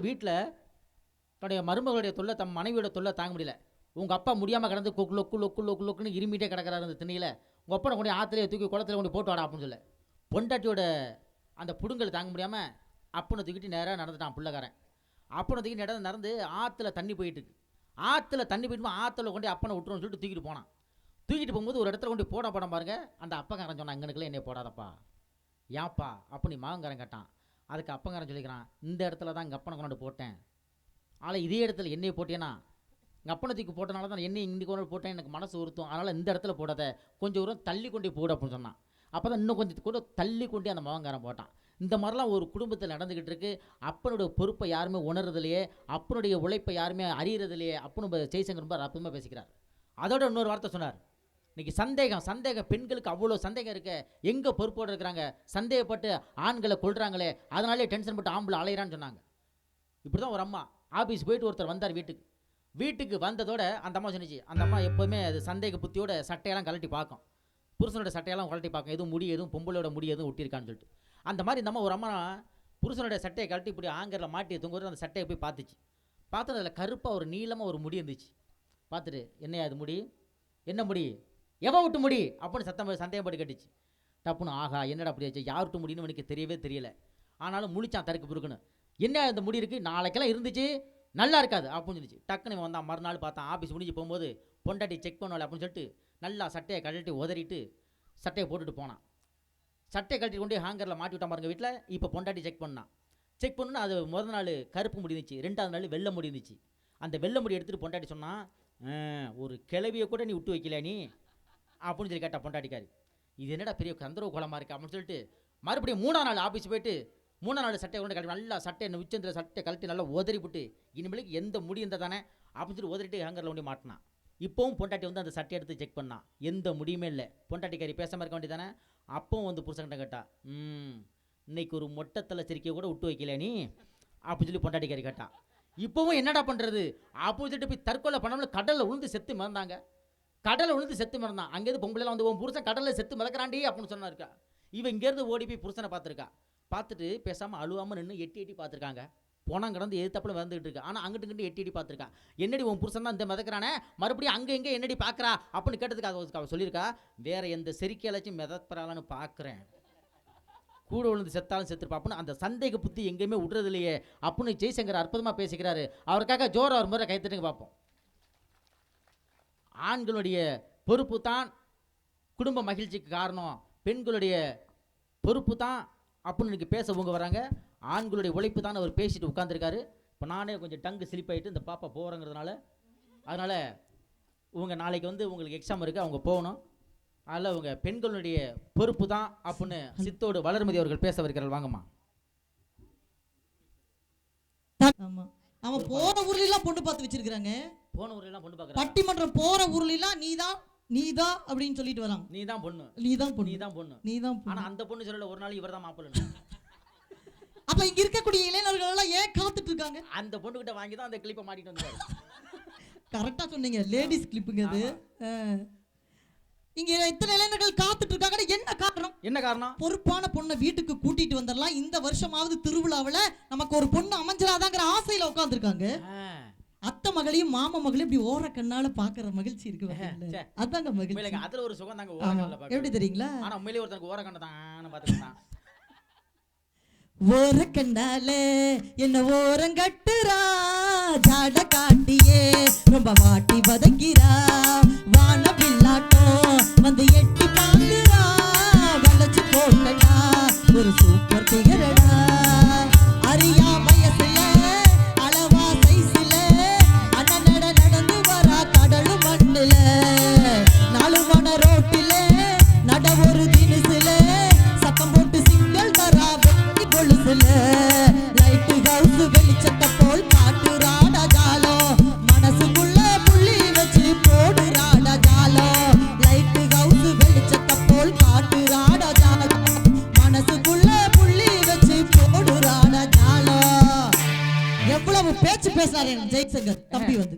வீட்டில் தன்னுடைய மருமகளுடைய தொல்லை தம் மனைவியோட தொல்லை தாங்க முடியல. உங்கள் அப்பா முடியாமல் கிடந்து லொக்குன்னு இருமிட்டே கிடக்கிறாரு அந்த திண்ணையில். உங்கள் அப்பனை கொண்டு ஆற்றுலையே தூக்கி குளத்தில் கொண்டு போட்டு வாடா அப்படின்னு சொல்ல. பொண்டாட்டியோட அந்த புடுங்கல் தாங்க முடியாமல் அப்பனை தூக்கிட்டு நேராக நடந்துட்டான் பிள்ளைக்காரன். அப்பனை தூக்கி நடந்து ஆற்றுல தண்ணி போயிட்டு ஆற்றுல தண்ணி போயிட்டு ஆற்றுல கொண்டு அப்பனை விட்டுருன்னு சொல்லிட்டு தூக்கிட்டு போனான். தூக்கிட்டு போகும்போது ஒரு இடத்துல கொண்டு போட பாருங்க. அந்த அப்பங்காரன் சொன்னான், இங்கனுக்குள்ள என்னை போடாதப்பா. ஏன்ப்பா அப்படி மகங்காரன் கேட்டான். அதுக்கு அப்பங்காரன் சொல்லிக்கிறான், இந்த இடத்துல தான் எங்கள் அப்பனை கொண்டு போட்டேன். ஆனால் இதே இடத்துல என்னையை போட்டேன்னா எங்கள் அப்பனை தூக்கி போட்டனால தான் என்னை இன்றைக்கி கொண்டு போட்டேன், எனக்கு மனசு உறுத்தும், அதனால் இந்த இடத்துல போடாத, கொஞ்சம் தூரம் தள்ளி கொண்டு போடு அப்படின்னு சொன்னான். அப்போ தான் இன்னும் கொஞ்சம் கூட தள்ளி கொண்டு அந்த மகங்காரன் போட்டான். இந்த மாதிரிலாம் ஒரு குடும்பத்தில் நடந்துக்கிட்டு இருக்கு. அப்பனுடைய பொறுப்பை யாருமே உணர்றதுலையே, அப்பனுடைய உழைப்பை யாருமே அறியறதுலையே அப்பனு ஜெய்சங்கர் ரொம்ப அற்புதமாக பேசிக்கிறார். அதோட இன்னொரு வார்த்தை சொன்னார், இன்றைக்கி சந்தேகம் பெண்களுக்கு அவ்வளோ சந்தேகம் இருக்க, எங்கே பொறுப்போடு இருக்கிறாங்க, சந்தேகப்பட்டு ஆண்களை கொள்கிறாங்களே, அதனாலே டென்ஷன் பட்டு ஆம்பளை அலையிறான்னு சொன்னாங்க. இப்படி தான் ஒரு அம்மா ஆஃபீஸ் போயிட்டு ஒருத்தர் வந்தார் வீட்டுக்கு வந்ததோட அந்த அம்மா சொன்னிச்சு, அந்த அம்மா எப்போவுமே அது சந்தேக புத்தியோட சட்டையெல்லாம் கழட்டி பார்க்கும், புருஷனோட சட்டையெல்லாம் கழட்டி பார்க்கும், எதுவும் முடி எதுவும் பொம்பளோட முடி எதுவும் ஒட்டியிருக்கான்னு சொல்லிட்டு. அந்த மாதிரி இந்த அம்மா ஒரு அம்மா புருஷனோட சட்டையை கழட்டி இப்படி ஆங்கரில் மாட்டி தூங்குறது அந்த சட்டையை போய் பார்த்துச்சு. பார்த்து அதில் கருப்பாக ஒரு நீளமாக ஒரு முடி இருந்துச்சு. பார்த்துட்டு, என்னையா அது முடி, என்ன முடி, எவன் விட்டு முடி அப்படின்னு சந்தேகப்பட்டு கேட்டுச்சு. டப்புன்னு, ஆகா என்னடா அப்படி ஆச்சு, யார் விட்டு முடின்னு எனக்கு தெரியவே தெரியல. ஆனாலும் முழிச்சான் தருக்கு பிறகுன்னு, என்ன இந்த முடி இருக்குது, நாளைக்கெல்லாம் இருந்துச்சு, நல்லா இருக்காது அப்படின்னு சொல்லிச்சு. டக்குன்னு இவன் வந்தான். மறுநாள் பார்த்தான், ஆஃபீஸ் முடிஞ்சு போகும்போது பொண்டாட்டி செக் பண்ணல அப்படின்னு சொல்லிட்டு நல்லா சட்டையை கழட்டி உதறிட்டு சட்டையை போட்டுட்டு போனான். சட்டையை கழட்டி கொண்டு ஹேங்கரில் மாட்டி விட்டான் பாருங்க வீட்டில். இப்போ பொண்டாட்டி செக் பண்ணுன்னா அது முதல் நாள் கருப்பு முடி இருந்துச்சு, 2வது நாள் வெள்ளை முடி இருந்துச்சு. அந்த வெள்ளை முடி எடுத்துகிட்டு பொண்டாட்டி சொன்னான், ஒரு கிளவியை கூட நீ விட்டு வைக்கல நீ அப்படின்னு சொல்லி கேட்டா பொண்டாட்டிக்காரி. இது என்னடா பெரிய கந்தரவு கோலமாக இருக்குது அப்படின்னு சொல்லிட்டு மறுபடியும் 3ஆம் நாள் ஆஃபீஸ் போயிட்டு 3ஆம் நாள் சட்டையை கொண்டு கழட்டி நல்லா சட்டையை உச்சந்திர சட்டையை கழட்டி நல்லா உதறி விட்டு, இனிமேலுக்கு எந்த முடி இருந்தால் தானே அப்படின்னு சொல்லி உதறிட்டு ஹேங்கரில் கொண்டு மாட்டினான். இப்போவும் பொண்டாட்டி வந்து அந்த சட்டையை எடுத்து செக் பண்ணான், எந்த முடியுமே இல்லை. பொண்டாட்டிக்காரி பேசாமல் இருக்க வேண்டியதானே. அப்பவும் வந்து புருஷன்கிட்ட கேட்டா, இன்னைக்கு ஒரு மொட்டத்தில் சிரிக்க கூட விட்டு வைக்கல நீ அப்படின்னு சொல்லி பொண்டாட்டிக்காரி கேட்டா. இப்போவும் என்னடா பண்ணுறது அப்படின்னு சொல்லிட்டு போய் தற்கொலை பண்ணாமல் கடலில் விழுந்து செத்து மறந்தாங்க. கடலில் விழுந்து செத்து மறந்தான். அங்கேருந்து பொம்பளைலாம் வந்து உன் புருஷன் கடலில் செத்து மிதக்கிறாண்டி அப்படின்னு சொன்னாருக்கா. இவன் இங்கேருந்து ஓடி போய் புருஷனை பார்த்துருக்கா. பார்த்துட்டு பேசாமல் அழுவாமல் நின்று எட்டி பார்த்துருக்காங்க. போனால் கிடந்து எதிர்த்தப்பில் வந்துகிட்டு இருக்கு. ஆனால் அங்கிட்டு எட்டி பார்த்துருக்கா. என்னடி உன் புருஷன் தான் இந்த மிதக்கிறானே, மறுபடியும் அங்கே எங்கே என்னடி பார்க்குறா அப்படின்னு கேட்டதுக்கு அவ சொல்லியிருக்கா, வேற எந்த செரிக்கையாச்சும் மிதப்பறாளான்னு பார்க்குறேன், கூட விழுந்து செத்தாலும் செத்துருப்பாப்புன்னு அந்த சந்தேக புத்தி எங்கேயுமே விடுறது இல்லையே அப்படின்னு ஜெய்சங்கர் அற்புதமாக பேசிக்கிறாரு. அவருக்காக ஜோரா ஒரு முறை கைத்தட்டுங்க பார்ப்போம். ஆண்களுடைய பொறுப்பு தான் குடும்ப மகிழ்ச்சிக்கு காரணம், பெண்களுடைய பொறுப்பு தான் அப்படின்னு இன்னைக்கு பேச உங்க வராங்க. ஆண்களுடைய உழைப்பு தான் அவர் பேசிட்டு உட்காந்துருக்காரு. இப்போ நானே கொஞ்சம் டங்கு ஸ்லிப் ஆகிட்டு இந்த பாப்பா போகிறங்கிறதுனால, அதனால் உங்கள் நாளைக்கு வந்து உங்களுக்கு எக்ஸாம் இருக்குது, அவங்க போகணும். அதில் உங்கள் பெண்களுடைய பொறுப்பு தான் அப்படின்னு சித்தோடு வளர்மதி அவர்கள் பேச வருகிறார்கள். வாங்கம்மா. ஆமாம், அவன் போகிற ஊர்லாம் பொண்ணு பார்த்து வச்சிருக்கிறாங்க. போன ஊர்லாம் பொண்ணு பார்க்குறாங்க. பட்டிமன்றம் போகிற ஊர்லாம் நீதான் அப்படின்னு சொல்லிட்டு வராங்க. நீதான் பொண்ணு. ஆனா அந்த பொண்ணு சொல்லல, ஒரு நாள் இவர் தான் மாப்பிள்ளை. அப்ப இங்க இருக்கக்கூடிய இளைஞர்கள் எல்லாம் ஏன் காத்துட்டு இருக்காங்க? அந்த பொண்ணு கிட்ட வாங்கி தான் அந்த கிளிப்பை மாட்டிட்டு வந்தாரு. கரெக்டா சொன்னீங்க, லேடிஸ் கிளிப்புங்க அது. இங்க இத்தனை இளைஞர்கள் காத்துட்டு இருக்காங்க, என்ன காரணம்? பொறுப்பான பொண்ணை வீட்டுக்கு கூட்டிட்டு வந்துடலாம், இந்த வருஷமாவது திருவிழாவில் நமக்கு ஒரு பொண்ணு அமைஞ்சிடாதாங்கிற ஆசையில உட்கார்ந்து இருக்காங்க. அத்தை மகளையும் மாமா மகளையும் இப்படி ஓர கண்ணால பாக்குற மகிழ்ச்சி இருக்கு. அதாங்க மகிழ்ச்சி. அதுல ஒரு சுகம் தாங்க. ஓரக்கண்ணால பாக்க எப்படி தெரியுங்களா? ஆனா உண்மையிலேயே ஒருத்தனுக்கு ஓரக்கண்ண தான் பாத்துக்கிட்டான். ஓரக்கண்ணால என்ன ஓரங்கட்டுறா, ஜாட காட்டியே ரொம்ப வாட்டி வதங்கிறா, வான பிள்ளாட்டம் வந்து எட்டி பாக்குறா, வளைச்சு போட்டா ஒரு சூப்பர் பிகரடா, அரியா வயசுல அளவா சைஸ்ல அண்ணனட நடந்து வரா கடலு மண்ணுல, நாலு மண ரோட்டில நட ஒரு தினசுல சத்தம் போட்டு சிங்கல் தரா வெட்டி கொலுசுல, லைட்டு ஹவுஸ் வெளிச்சத்தை போல் காட்டுறாடா ஜாலம், மனசுக்குள்ள புள்ளி வச்சு போடுறாடா ஜாலம், லைட்டு ஹவுஸ் வெளிச்சத்தை போல் காட்டுறாடா ஜாலம், மனசுக்குள்ள புள்ளி வச்சு போடுறாடா ஜாலம். எவ்வளவு பேச்சு பேசுறாரு ஜெய்சங்கர் தம்பி வந்து.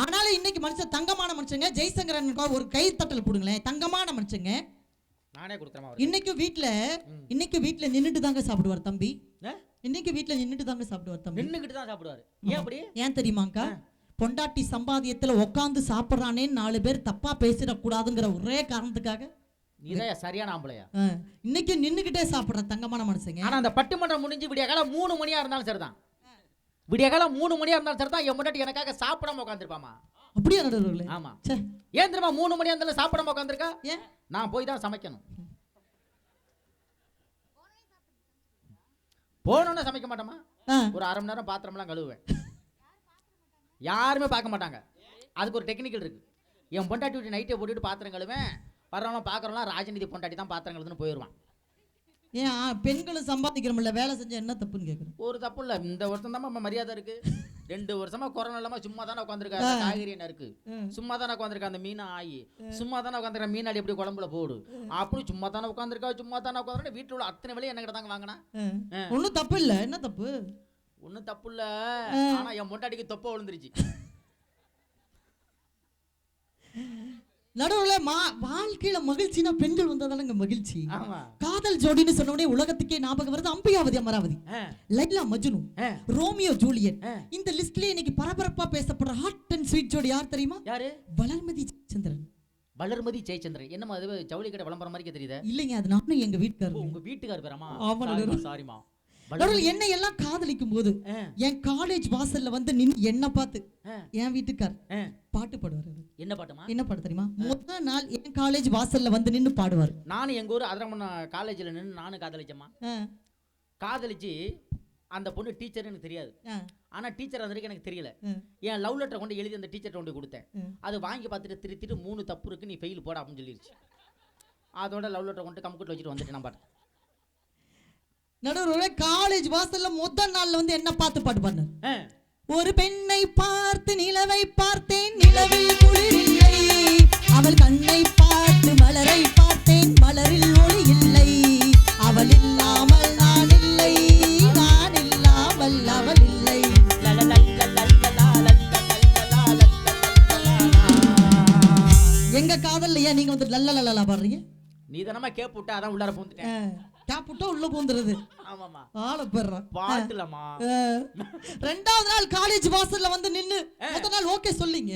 ஆனாலும் இன்னைக்கு மனுஷன் தங்கமான மனுஷங்க. ஜெய்சங்கர் ஒரு கை தட்டல் போடுங்களேன், தங்கமான மனுஷங்க. நானே கொடுக்குறேன். இன்னைக்கு வீட்டுல நின்னுட்டு தாங்க சாப்பிடுவார் தம்பி. இன்னைக்கு வீட்டுல நின்னுட்டு தாங்க சாப்பிடுவார் தம்பி. நின்னுக்கிட்டு தான் சாப்பிடுவாரு. ஏன் அப்படி? ஏன் தெரியுமாக்கா? பொண்டாட்டி சம்பாதியத்துல உட்காந்து சாப்பிடுறானே 4 பேர் தப்பா பேசிடக்கூடாதுங்கிற ஒரே காரணத்துக்காக. நீதான் சரியான ஆம்பளையா? இன்னைக்கு நின்னுக்கிட்டே சாப்பிடுற தங்கமான மனுஷங்க. ஆனா அந்த பட்டிமன்றம் முடிஞ்சு விடிய காலம் 3 மணியா இருந்தாலும் சரிதான், விடிய காலம் 3 மணியா இருந்தாலும் சரிதான், என் முன்னாடி எனக்காக சாப்பிடாம உட்காந்துருப்பாமா. அப்படியே நடுவர்களே? ஆமா. ஏன் தெரியுமா 3 மணியா இருந்தாலும் சாப்பிடாம உட்காந்துருக்கா? ஏன்? நான் போய் தான் சமைக்கணும். போனோன்னு சமைக்க மாட்டோமா, ஒரு அரை மணி நேரம் பாத்திரம்லாம் கழுவுவேன். யாருமே பார்க்க மாட்டாங்க. அதுக்கு ஒரு டெக்னிக்கல் இருக்கு. என் பொண்டாட்டி விட்டு நைட்டை போட்டுட்டு பாத்திரம் கழுவேன், வர்றவங்க பார்க்குறவங்களாம் ராஜநிதி பொண்டாட்டி தான் பாத்திரம் கழுதுன்னு போயிடுவான். ஏன் பெண்களும் சம்பாதிக்கிறோம்ல, வேலை செஞ்சா என்ன தப்புன்னு கேட்குறேன். ஒரு தப்பு இல்லை. இந்த வருஷம் தான் மரியாதை இருக்கு. 2 வருஷமா கொரோனா இல்லாம சும்மா தானே உட்காந்துருக்காங்க. காய்கறி என்ன இருக்கு, சும்மா தானே உட்காந்துருக்கா. அந்த மீன் ஆயி சும்மா தானே உட்காந்துருக்க. மீனாடி எப்படி குழம்புல போடு அப்படி சும்மா தானே உட்காந்துருக்கா. சும்மா தானே உட்காந்து வீட்டில் உள்ள அத்தனை வேலையும் என்ன கிட்ட வாங்கினா ஒன்றும் தப்பு இல்லை. என்ன தப்பு? ஒன்றும் தப்பு இல்லை. ஆனா என் பொண்டாட்டிக்கு தொப்பை விழுந்துருச்சு. நடுவில் வாழ்க்கையில மகிழ்ச்சினா பெண்கள் வந்ததானங்க மகிழ்ச்சி. காதல் ஜோடின்னு சொன்ன உடனே உலகத்துக்கே ஞாபகம் வருது அம்பிகாவதி அமராவதி, லைலா மஜ்னு, ரோமியோ ஜூலியட். இந்த லிஸ்ட்ல இன்னைக்கு பரபரப்பா பேசப்படுற ஹாட் அண்ட் ஸ்வீட் ஜோடி யார் தெரியுமா? யாரு? வளர்மதி ஜெயச்சந்திரன். வளர்மதி ஜெயச்சந்திரன். என்னமா அது ஜவுளி கடை விளம்பரம் மாதிரி தெரியுது? இல்லைங்க, அது நானும் எங்க வீட்டுக்காரர். உங்க வீட்டுக்காரர் பேராமா? சாரிமா. என்னை எல்லாம் காதலிக்கும் போது என் காலேஜ் வாசல்ல வந்து நின்று என்ன பார்த்து என் வீட்டுக்கார் பாட்டு பாடுவார். என்ன பாட்டுமா? என்ன பாட்டு தெரியுமா? முதல் நாள் என் காலேஜ் வாசல்ல வந்து நின்று பாடுவார். நானும் எங்க ஊர் அதிரமண்ண காலேஜ்ல நின்று நானும் காதலிச்சம்மா. காதலிச்சு அந்த பொண்ணு டீச்சர் எனக்கு தெரியாது. ஆனா டீச்சர் அந்த வரைக்கும் எனக்கு தெரியல. என் லவ் லெட்டர் கொண்டு எழுதி அந்த டீச்சர் கொண்டு கொடுத்தேன். அது வாங்கி பார்த்துட்டு திருத்திட்டு 3 தப்பு இருக்கு, நீ ஃபெயில் போட அப்படின்னு சொல்லிருச்சு. அதோட லவ் லெட்டர் கொண்டு கம்ப்யூட்டர் வச்சுட்டு வந்துட்டு நான் பாட்டு. நடுவர்களே, காலேஜ் வாசல்ல முதல் நாள்ல வந்து என்ன பார்த்து பாட்டு பாடினார். ஒரு பெண்ணை பார்த்து நிலவை பார்த்தேன், நிலவில் குளிரில்லை. அவள் கண்ணை பார்த்து மலரை பார்த்தேன், மலரில் ஒளி இல்லை. அவள் இல்லாமல் நான் இல்லை, நான் இல்லாமல் அவள் இல்லை. எங்க காதல்ல ஏன் நீங்க வந்து லல்ல லல்லா பாடுறீங்க? நீ தானமா கேப் விட்டா அதான் உள்ளார பூந்துட்டேன். கேப் விட்டா உள்ள பூந்துறது. ஆமாமா, ஆள பெறற பாட்டுலமா. ரெண்டாவது நாள் காலேஜ் வாசல்ல வந்து நின்னு, முதல் நாள் ஓகே சொல்லிங்க,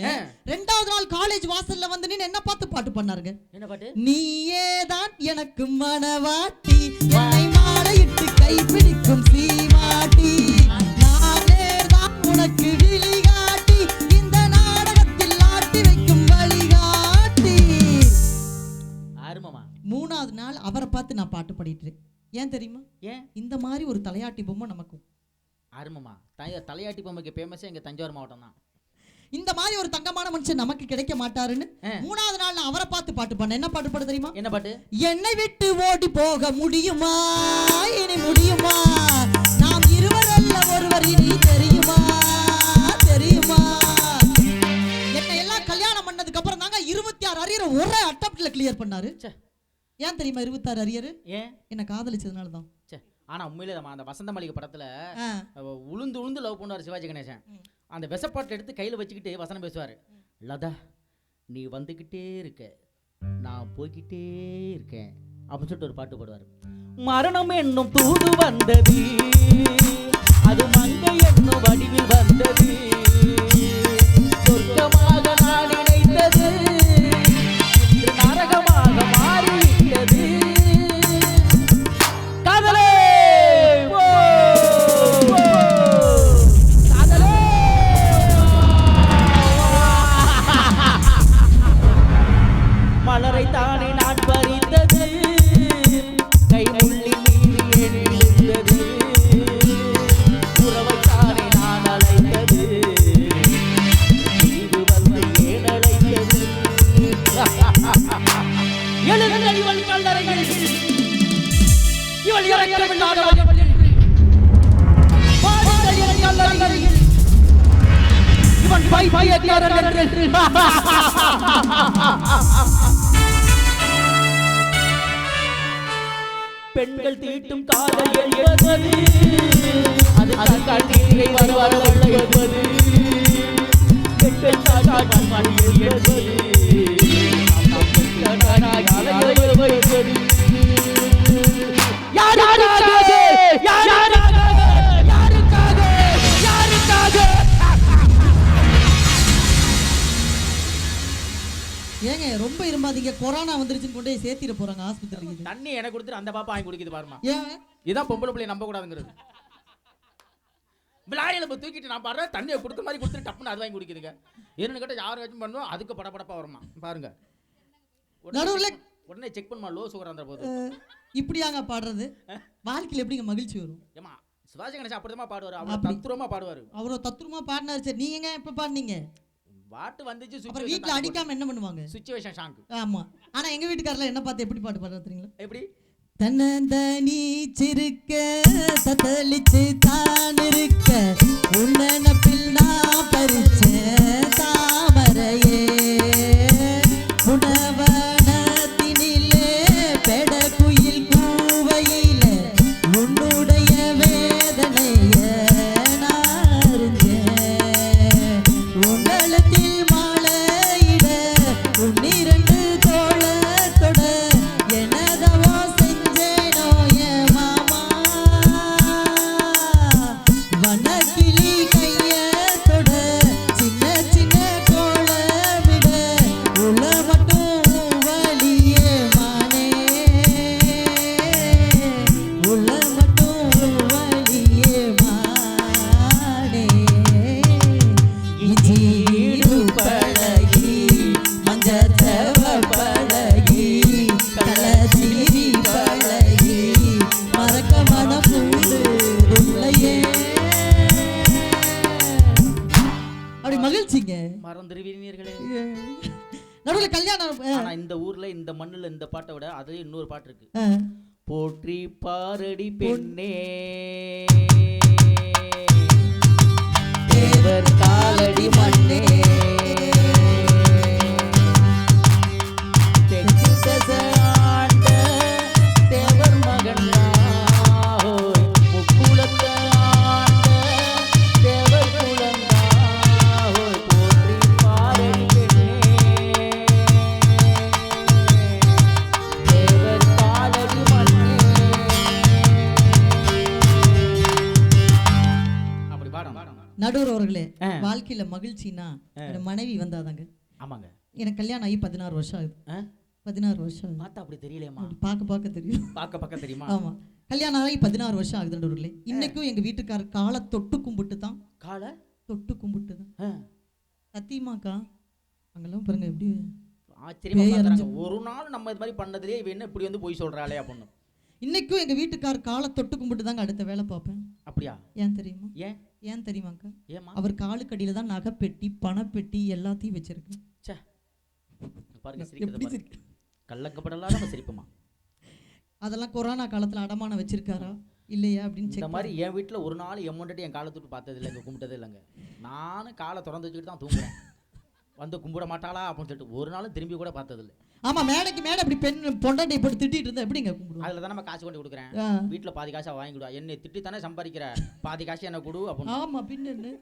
ரெண்டாவது நாள் காலேஜ் வாசல்ல வந்து நின்னு என்ன பார்த்து பாட்டு பண்ணாருங்க? என்ன பாட்டு? நீயே தான் எனக்கு மனவாட்டி, என்னை மாலையிட்டு கைப்பிடிக்கும் சீமாட்டி, நானே தான் உனக்கு விழிகாட்டி, இந்த நாடகத்தில் ஆட்டி வைக்கும் வழிகாட்டி. ஆறுமாமா. மூணாவது நாள் அவரை பார்த்து நான் பாட்டு பாடிட்டு. ஏன் தெரியுமா? ஏன்? இந்த மாதிரி ஒரு தலையாட்டி பொம்மை நமக்கு அருமமா. தலையாட்டி பொம்மைக்கு ஃபேமஸே எங்க தஞ்சாவூர் மாவட்டம் தான். இந்த மாதிரி ஒரு தங்கமான மனுஷன் நமக்கு கிடைக்க மாட்டாருன்னு மூணாவது நாள் நான் அவரை பார்த்து பாட்டு பண்ண. என்ன பாட்டு பாட தெரியுமா? என்ன பாட்டு? என்னை விட்டு ஓடி போக முடியுமா, இனி முடியுமா, நாம் இருவரல்ல ஒருவர் இனி தெரியுமா, தெரியுமா. என்னை எல்லாம் கல்யாணம் பண்ணதுக்கு அப்புறம் தாங்க 26 அரியரை ஒரே அட்டம்ப்ட்ல கிளியர் பண்ணாரு. ஏன் தெரியுமா 26 அரியர்? ஏன்? என்ன காதலிச்சதுனால தான். ஆனா உண்மையிலே அந்த வசந்த மளிகை படத்துல உளுந்து உளுந்து லவ் பண்ணுவார் சிவாஜி கணேசன். அந்த விசப்பாட்டில் எடுத்து கையில் வச்சுக்கிட்டு வசனம் பேசுவார். லதா நீ வந்துக்கிட்டே இருக்க, நான் போய்கிட்டே இருக்கேன் அப்படின்னு சொல்லிட்டு ஒரு பாட்டு பாடுவார். மரணம் என்னும் தூது வந்தது, அது மங்கை என்னும் வடிவில் வந்தது, சொர்க்கமாக நான் நினைத்தது நரகமாக மாறிவிட்டது. காதலே மலரை தானே நான் பறித்தது, கை முள்ளி மீறி எழுந்தது, உறவை தானே நான் அழைத்தது, இது வந்து ஏன் அழைத்தது. எழுதுங்கள் இவள் கல்லறைகளில், இவள் இறக்கமில்லாதவள், பாடுங்கள் இவள் கல்லறைகளில், இவன் பைத்தியக்காரன் என்று. பெண்கள் தீட்டும் காதல் என்பது அது கண்ணீரை வரவல்ல என்பது, பெண்கள் தாட்டும் மணி என்பது யாராக ரொம்ப இருமாதீங்க, கொரோனா வந்துருச்சுன்னு கொண்டு போய் சேர்த்திட போறாங்க ஆஸ்பத்திரிக்கு. தண்ணி எனக்கு கொடுத்துட்டு அந்த பாப்பா வாங்கி குடிக்குது பாருமா. ஏன் இதான் பொம்பளை பிள்ளைய நம்ப கூடாதுங்கிறது. விளையாடல தூக்கிட்டு நான் பாடுறேன், தண்ணியை கொடுத்த மாதிரி கொடுத்துட்டு டப்புன்னு அது வாங்கி குடிக்குதுங்க. என்னன்னு கேட்டால் யார் வச்சும் பண்ணுவோம், அதுக்கு படப்படப்பா வருமா பாருங்க. உடனே செக் பண்ணுமா, லோ சுகர் அந்த போது. இப்படியாங்க பாடுறது? வாழ்க்கையில் எப்படிங்க மகிழ்ச்சி வரும்? ஏமா சிவாஜி கணேசன் அப்படிதான் பாடுவார், அவர் தத்துரமா பாடுவார். அவரோ தத்துரமா பாடினாரு. சரி, நீங்க எப்ப பாடுனீங்க? பாட்டு வந்துச்சு, அப்புறம் வீட்ல அடிக்காம என்ன பண்ணுவாங்க? Situation song. ஆமா. ஆனா எங்க வீட்டுக்காரல என்ன பார்த்து எப்படி பாட்டு பாடுறாரு தெரியுங்களா? எப்படி? தன்னந்தனி சிறுக்க தத்தளிச்சு தான் இருக்க உன்னப்பில் நான் பறிச்ச தாமரையே உணவனத்தினிலே பெட குயில் கூவையில உன்னுடைய வேதனைய நான் அறிஞ்சேன். உங்களத்தில் மாலையிட உன்னிரண்டு தோளத்தொட எனதவோ செஞ்சேனோ என் மாமா. வனக்கிளி கையத்தொட சின்ன சின்ன கோலமிட உள்ள மட்டும் வலியே மானே, உள்ள மட்டும் வலியே மானே. இஜீடு பழகி மஞ்சத்தவ பழகி கலச்சிரி பழகி மறக்க மனப்பூடு இல்லையே. அப்படி மகிழ்ச்சிங்க. மறந்துருவீர்களே. நடுவில் கல்யாணம். ஆனா இந்த ஊர்ல இந்த மண்ணுல இந்த பாட்டை விட அதுல இன்னொரு பாட்டு இருக்கு. போற்றி பாரடி பெண்ணே தேவர் காலடி மண்ணே தெற்கு தசையாண்ட தேவர் மகன் நாஹோய் முக்குலத்தை ஆண்ட தேவர் குலங்காஹோய் போற்றி பாரடி பெண்ணே தேவர் காலடி மண்ணே. அப்படி பாடம். நடுவர் அவர்களே, வாழ்க்கையில மகிழ்ச்சினா மனைவி வந்தாதாங்க. ஆமாங்க. எனக்கு கல்யாணம் ஆகி 16 வருஷம் ஆகுது. 16 வருஷம் ஆகுது. பார்த்தா அப்படி தெரியலையேம்மா. பார்க்க தெரியும். பார்க்க தெரியுமா? ஆமா, கல்யாணம் ஆகி 16 வருஷம் ஆகுது நடுவர்களே. இன்னைக்கும் எங்க வீட்டுக்காரர் காலை தொட்டு கும்பிட்டு தான். காலை தொட்டு கும்பிட்டு தான். சத்தியமாக்கா அங்கெல்லாம் பாருங்க எப்படி ஆச்சரியமா பார்க்கறாங்க. ஒரு நாள் நம்ம இது மாதிரி பண்ணதுலயே இவ என்ன இப்படி வந்து போய் சொல்றாளே அப்படின்னு. இன்னைக்கும் எங்க வீட்டுக்காரர் காலை தொட்டு கும்பிட்டு தாங்க அடுத்த வேலை பார்ப்பேன். அப்படியா? ஏன் தெரியுமா? ஏன் தெரியுமாக்கா? ஏமா? அவர் காலுக்கடியில தான் நகைப்பெட்டி பணப்பெட்டி எல்லாத்தையும் வச்சிருக்கு. பாருங்க சிரிக்கிறது. கள்ளக்கப்படலாம் நம்ம சிரிப்போமா? அதெல்லாம் கொரோனா காலத்துல அடமானம் வச்சிருக்காரா இல்லையா அப்படின்னு இந்த மாதிரி என் வீட்டில் ஒரு நாள் என் முன்னாடி என் காலை தொட்டு பார்த்தது இல்லைங்க, கும்பிட்டதே இல்லைங்க. நானும் காலை திறந்து வச்சுக்கிட்டு தான் தூங்குறேன். வந்து கும்பிட மாட்டாளா அப்படின்னு சொல்லிட்டு ஒரு நாளும் திரும்பி கூட பார்த்ததில்லை. ஆமா, மேடைக்கு மேடை அப்படி பெண் பொண்டாட்டி போட்டு திட்டிட்டு இருந்தா எப்படிங்க கும்பிடுவோம்? அதில் தான் நம்ம காசு கொண்டு கொடுக்குறேன். வீட்டில் பாதி காசை வாங்கி கொடுவா. என்னை திட்டி தானே சம்பாதிக்கிற, பாதி காசு என்ன கொடு அப்படின்னு. ஆமா, பின்னு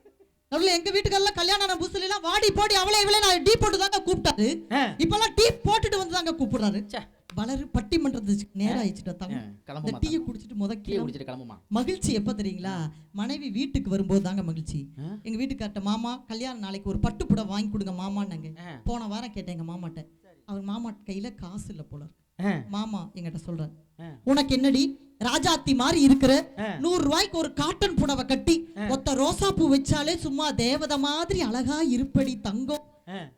அதுல எங்க வீட்டுக்கெல்லாம் கல்யாணம் புதுசுல எல்லாம் வாடி போடி அவளே இவளே நான் டீ போட்டு தாங்க கூப்பிட்டாரு. இப்பெல்லாம் டீ போட்டுட்டு வந்து தாங்க கூப்பிடுறாரு. வளரு பட்டிமன்றத்துக்கு நேரம் ஆயிடுச்சுட்டா தாங்க டீயை குடிச்சிட்டு முதல்ல கிளம்புமா. மகிழ்ச்சி எப்ப தெரியுங்களா? மனைவி வீட்டுக்கு வரும்போது தாங்க மகிழ்ச்சி. எங்க வீட்டுக்கார்ட்ட மாமா கல்யாணம் நாளைக்கு ஒரு பட்டுப்புடவை வாங்கி கொடுங்க மாமான்னாங்க. போன வாரம் கேட்டேன் எங்க மாமாட்ட. அவர் மாமா கையில காசு இல்ல போல. மாமா எங்கிட்ட சொல்றாரு, உனக்கு என்னடி ராஜாத்தி மாதிரி இருக்கிற 100 ரூபாய்க்கு ஒரு காட்டன் புடவை கட்டி ஒத்த ரோசா பூ வச்சாலே சும்மா தேவதை மாதிரி அழகா இருப்படி தங்கம்.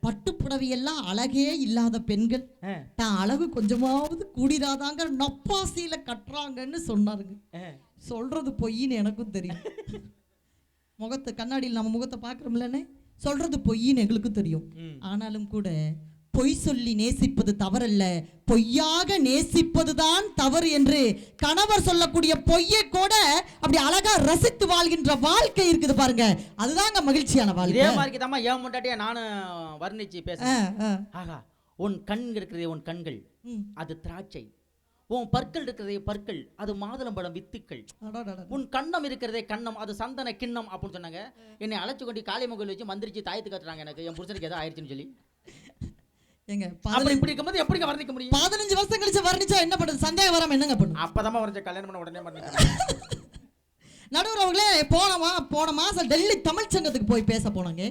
பட்டு புடவையெல்லாம் அழகே இல்லாத பெண்கள் தான் அழகு கொஞ்சமாவது கூடிராதாங்க நப்பாசியில கட்டுறாங்கன்னு சொன்னாருங்க. சொல்றது பொய்ன்னு எனக்கும் தெரியும். முகத்தை கண்ணாடியில் நம்ம முகத்தை பார்க்குறோம்லன்னு சொல்றது பொய்ன்னு எங்களுக்கும் தெரியும். ஆனாலும் கூட பொய் சொல்லி நேசிப்பது தவறல்ல, பொய்யாக நேசிப்பதுதான் தவறு என்று கணவர் சொல்லக்கூடிய பொய்யை கூட அப்படி அழகா ரசித்து வாழ்கின்ற வாழ்க்கை இருக்குது பாருங்க. அதுதாங்க மகிழ்ச்சியான வாழ்க்கை. இதே மாதிரி தான் ஏன் முன்னாடியே நானும் வர்ணிச்சு பேசுறேன். ஆகா, உன் கண் இருக்கிறதே உன் கண்கள் அது திராட்சை, உன் பற்கள் இருக்கிறதே பற்கள் அது மாதுளம்பழம் வித்துக்கள், உன் கண்ணம் இருக்கிறதே கண்ணம் அது சந்தன கிண்ணம் அப்படின்னு சொன்னாங்க. என்னை அழைச்சு கொண்டு காளி முகல் வச்சு மந்திரிச்சு தாயத்து கட்டுறாங்க. எனக்கு என் புருஷனுக்கு ஏதோ ஆயிடுச்சுன்னு சொல்லி. எங்க இப்படி இருக்கும்போது எப்படிங்க வர்ணிக்க முடியும்? 15 வருஷம் கழிச்சு வர்ணிச்சா என்ன பண்றது? சந்தேகம் வராம என்னங்க பண்ணும்? அப்பதான் வரைஞ்ச கல்யாணம் பண்ண உடனே நடுவர் அவங்களே போன மாசம் டெல்லி தமிழ் சங்கத்துக்கு போய் பேச போனாங்க.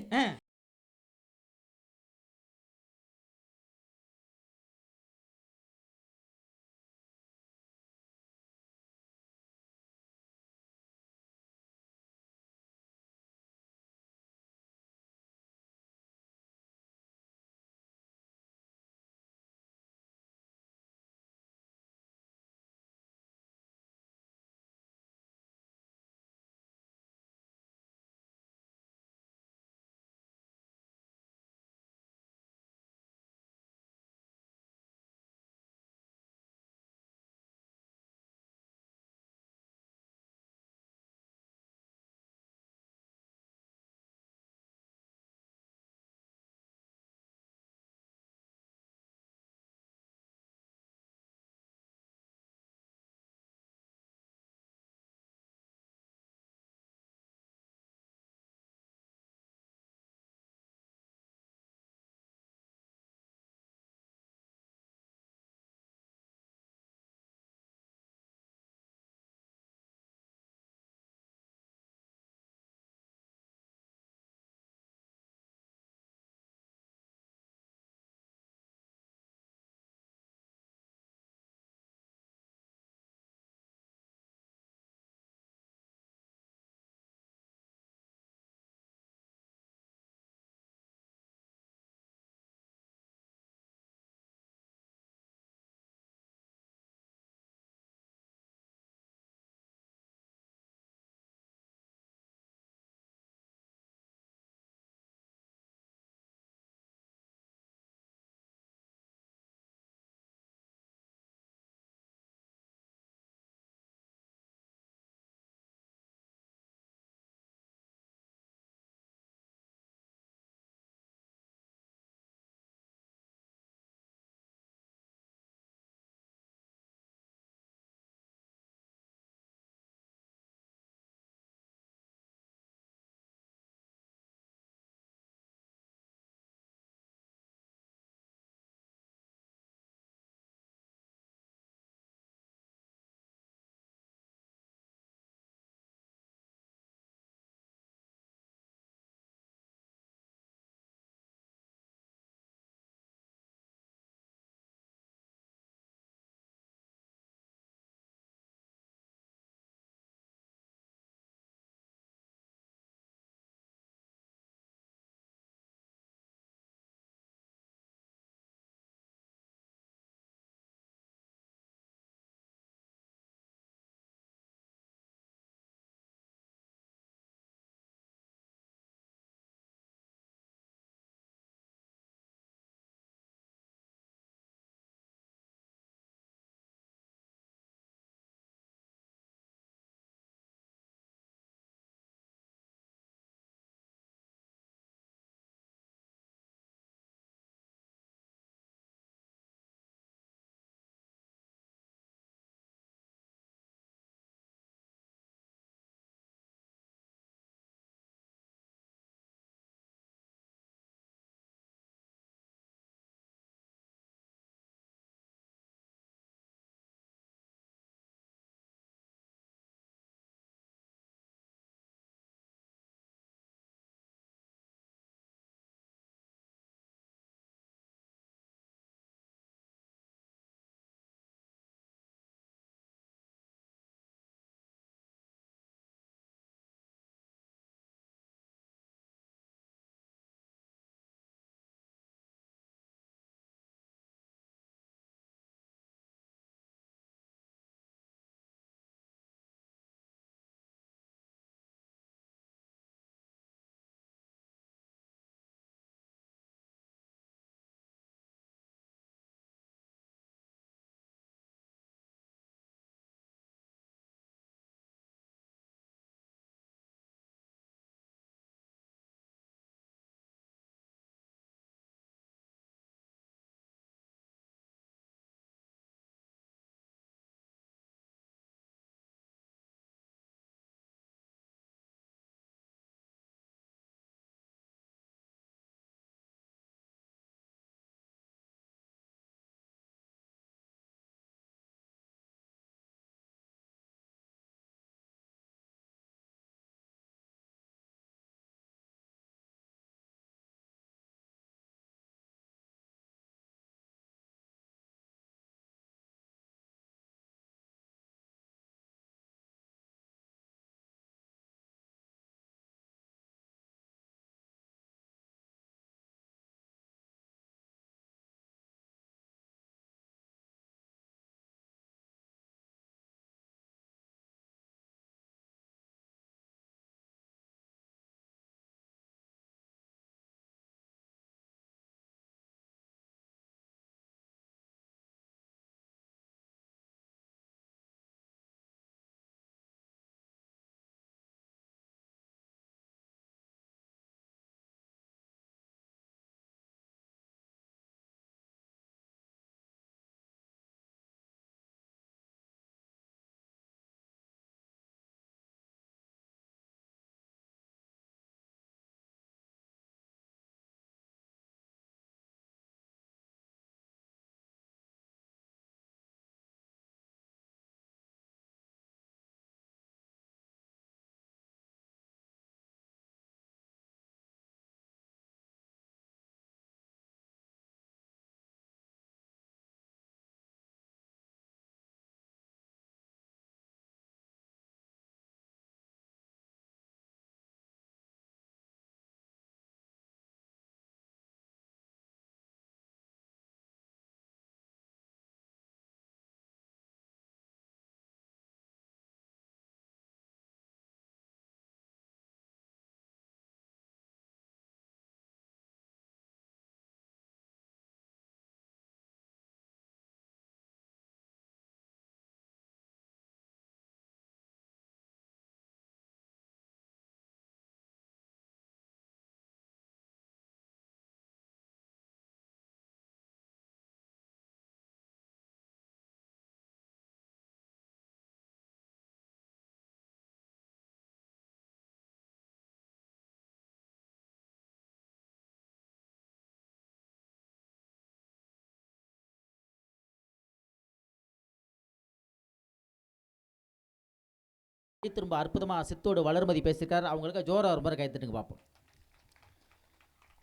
திரும்ப அற்புதமாக சித்தோடு வளர்மதி பேசியிருக்கார். அவங்களுக்கு ஜோரா ஒரு முறை கைத்தட்டுங்க பார்ப்போம்.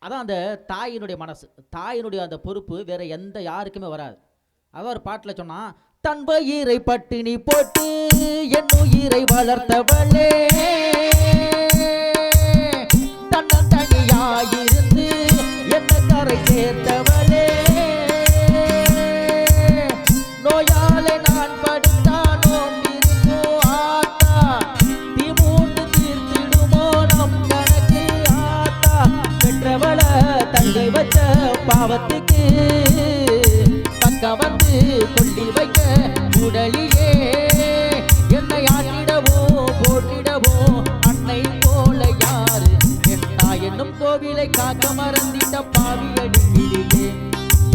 அதான் அந்த தாயினுடைய மனசு, தாயினுடைய அந்த பொறுப்பு வேற எந்த யாருக்குமே வராது. அதான் ஒரு பாட்டில் சொன்னா, தன் பயிரை பட்டினி போட்டு என் உயிரை வளர்த்தவளே, தன்னந்தனியாயிருந்து என்ன கரை சேர்த்தவளே, நோயாலே நான் படுத்தானோ பிரிந்தோ ஆத்தா, திமூண்டு தீர்த்திடுமோ நம் கணக்கு ஆத்தா, பெற்றவள தள்ளி வச்ச பாவத்துக்கு பக்க வந்து கொள்ளி வைக்க உடலிலே என்னை ஆட்டிடவோ போட்டிடவோ அன்னை போல யாரு, என் தாய் என்னும் கோவிலை காக்க மறந்திட்ட பாவி அடிக்கிலே,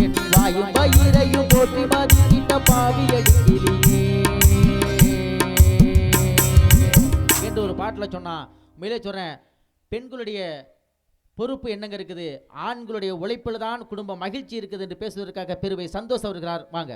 என் வாயும் வயிறையும் போட்டி மதிக்கிட்ட பாவி அடிக்கிலே என்று ஒரு பாட்டில் சொன்னா. மேலே சொல்றேன், பெண்களுடைய பொறுப்பு என்னங்க இருக்குது, ஆண்களுடைய உழைப்பில் தான் குடும்ப மகிழ்ச்சி இருக்குது என்று பேசுவதற்காக பெருவை சந்தோஷம் வருகிறார். வாங்க.